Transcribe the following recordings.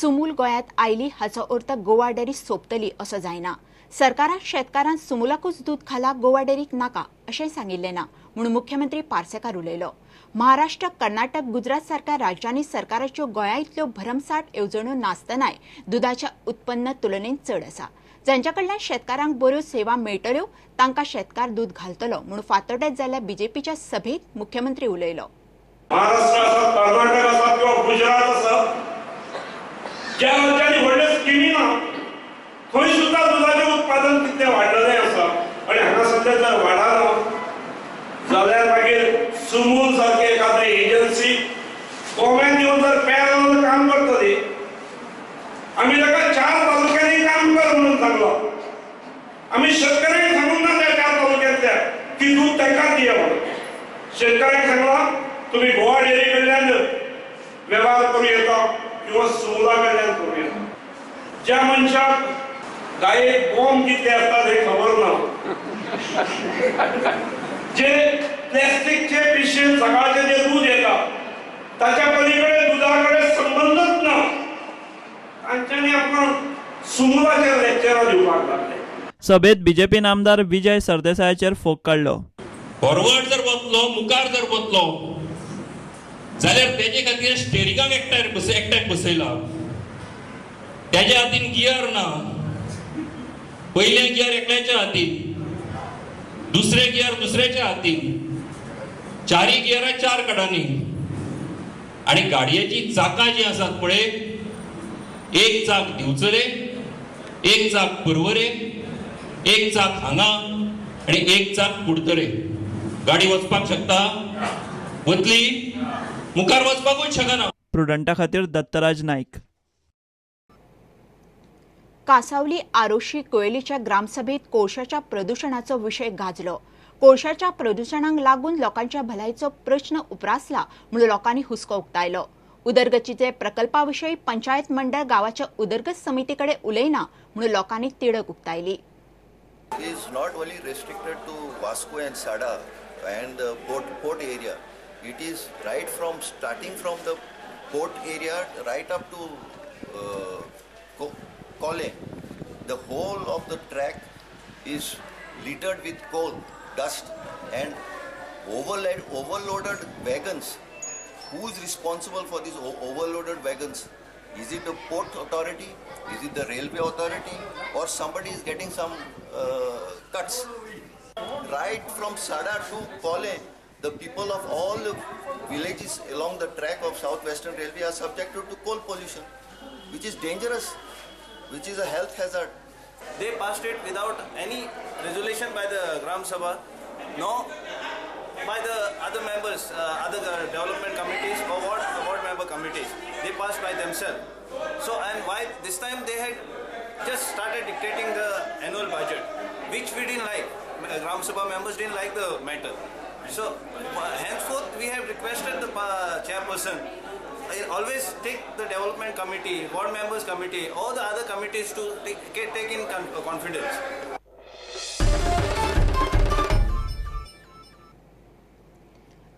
Sumul गोयात oily हाचो अर्थ Goa dairy सोंपतली असो जायना। सरकारान शेतकारांक सुमूलाकूच दूध खाला, गोवा डेरीक नाका अशें सांगिल्लें ना म्हणून मुख्यमंत्री पार्सेकार उलयलो। महाराष्ट्र, कर्नाटक, गुजरात सारक्या राज्यांनी सरकाराच्यो गोंया इतल्यो भरमसाट येवजण्यो नासतनाय दुधाच्या उत्पन्न तुलनेत चड आसा। जांच्या कडल्यान शेतकारांक बऱ्यो सेवा मेळटल्यो तांकां शेतकार दूध घालतलो म्हणून फातोड्डेंत जाल्ल्या बीजेपीच्या सभेत मुख्यमंत्री उलयलो। महाराष्ट्र आसा, कर्नाटक आसा किंवा गुजरात आसा, ज्या राज्यांनी व्हडल्यो स्किमी ना थंय सुद्धा दुधाचें उत्पादन कितलें वाडलेलें आसा आनी हांगा सध्या जर वाडना जाल्यार मागीर सुमूल सारकी एखादी एजन्सी गोव्यान येवन जर पॅरल काम करतली, आमी ताका 4 तालुक्यांनी काम कर म्हणून सांगलो। आमी शेतकऱ्यांक सांगूंक ना त्या 4 तालुक्यांतल्या की दूध तांकां दिया म्हणून। शेतकऱ्यांक सांगलां तुम्ही गोवा डेअरी कडल्यान व्यवहार करूं येता किंवा सुमूला कडल्यान करूं येता। ज्या मनशाक गायेक बॉम्ब कितले आसतात हे खबर ना, जे प्लास्टिकचे पिशेन सकाळचे जे दूध येता ताच्या पलीकडे दुधाकडे संबंधच ना, तांच्यांनी आपण सुमूलाचेर लेक्चरां दिवपाक लागले। सभेत बीजेपी आमदार विजय सरदेसायाचेर फोग काडलो। फॉरवर्ड जर वतलो, मुखार जर वतलो जाल्यार तेजे खातीर स्टेरिंगाक एकट्याक बसयला, तेज्या हातीन गियर ना। पयले गियर एकल्याच्या हातीन, दुसरे गियर दुसऱ्याच्या हातीन, 4 गियरां 4 कडांनी आनी गाडयेची चाकां जी आसात पळय, एक चाक दिवचले, एक चाक पर्वरे, एक चाक हांगा आनी एक चाक कुडतरे। गाडी वचपाक शकता, वतली, मुखार वचपाकूच शकना। प्रुडंटा खातीर दत्तराज नाईक। कासावली आरोशी कोयलीच्या ग्रामसभेत कोळशाच्या प्रदूषणाचो विशय गाजलो। कोळशाच्या प्रदूषणाक लागून लोकांच्या भलायेचो प्रश्न उप्रासला म्हणून लोकांनी हुस्को उक्तायलो। उदरगतीचे प्रकल्पाविशयी पंचायत मंडळ गावाच्या उदरगत समितीकडे उलयना म्हणून लोकांनी तिडक उक्तायली। is not only restricted to Vasco and Sada and the port area. It is right from starting from the port area right up to Kole. The whole of the track is littered with coal, dust and overloaded wagons. Who is responsible for these overloaded wagons? Is it the port authority? Is it the railway authority? Or somebody is getting some cuts? Right from Sada to Kole, the people of all the villages along the track of Southwestern Railway are subjected to coal pollution, which is dangerous, which is a health hazard. They passed it without any resolution by the Gram Sabha, nor by the other members, other development committees or ward member committees. They passed by themselves. So, and why this time they had just started dictating the annual budget, which we didn't like. Gram Sabha members didn't like the matter. So, henceforth we have requested the chairperson always take the development committee, ward members committee, all the other committees to take in confidence.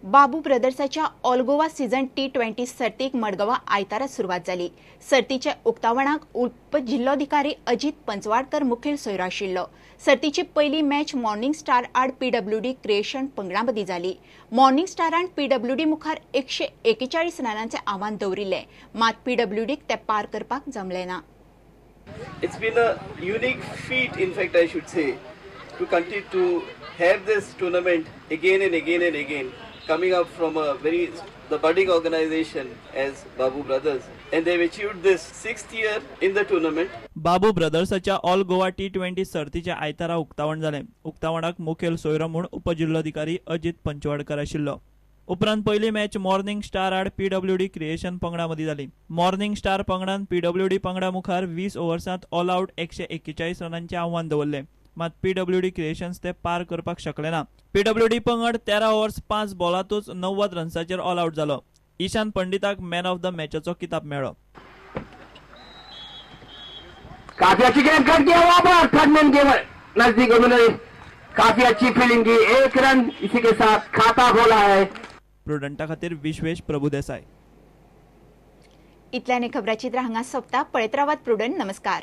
Babu ब्रदर्साच्या all Goa season T20 सर्तीक मडगांवां आयतारा सुरवात जाली। सर्तीच्या उक्तावणाक उपजिल्लोधिकारी अजित पंचवाडकर मुखेल सोयरो आशिल्लो। सर्तीची पयली मॅच मॉर्निंग स्टार आड PWD क्रिएशन पंगडा मदीं जाली। मॉर्निंग स्टारान PWD मुखार 141 रनांचे आव्हान दवरिल्लें, मात PWDक ते पार करपाक जमलें ना। It's been a unique feat, in fact, I should say, to continue to have this tournament again and again and again, coming up from the budding organization as Babu Brothers, and they've achieved this 6th year in the tournament. Babu ब्रदर्साच्या all Goa T20 सर्तीच्या आयतारा उक्तावण जालें। उक्तावणाक मुखेल सोयरो म्हूण उपजिल्लोधिकारी अजित पंचवाडकर आशिल्लो। उपरांत पयली मॅच मॉर्निंग स्टार आड PWD क्रिएशन पंगडा मदीं जाली। मॉर्निंग स्टार पंगडान PWD पंगडा मुखार 20 ओव्हर्सांत ऑल आउट 141 रनांचे आव्हान दवरलें, मात PWD क्रिएशन्स ते पार करपाक शकले ना। PWD पंगड 13 ओव्हर्स 5 बॉलातूच 90 रन्साचेर ऑल आउट जालो। ईशान पंडिताक मॅन ऑफ द मॅचचो किताब मेळ्ळो। काफी अच्छी गेंद कट किया वहां पर थर्ड मैन के नजदीक उन्होंने काफी अच्छी फील्डिंग की, 1 रन इसी के साथ खाता खोला है। प्रुडंटा खातीर विश्वेश प्रभुदेसाय। इतल्याने खबराचित्र हांगा सोंपता. पळयत रावात प्रुडंट. नमस्कार.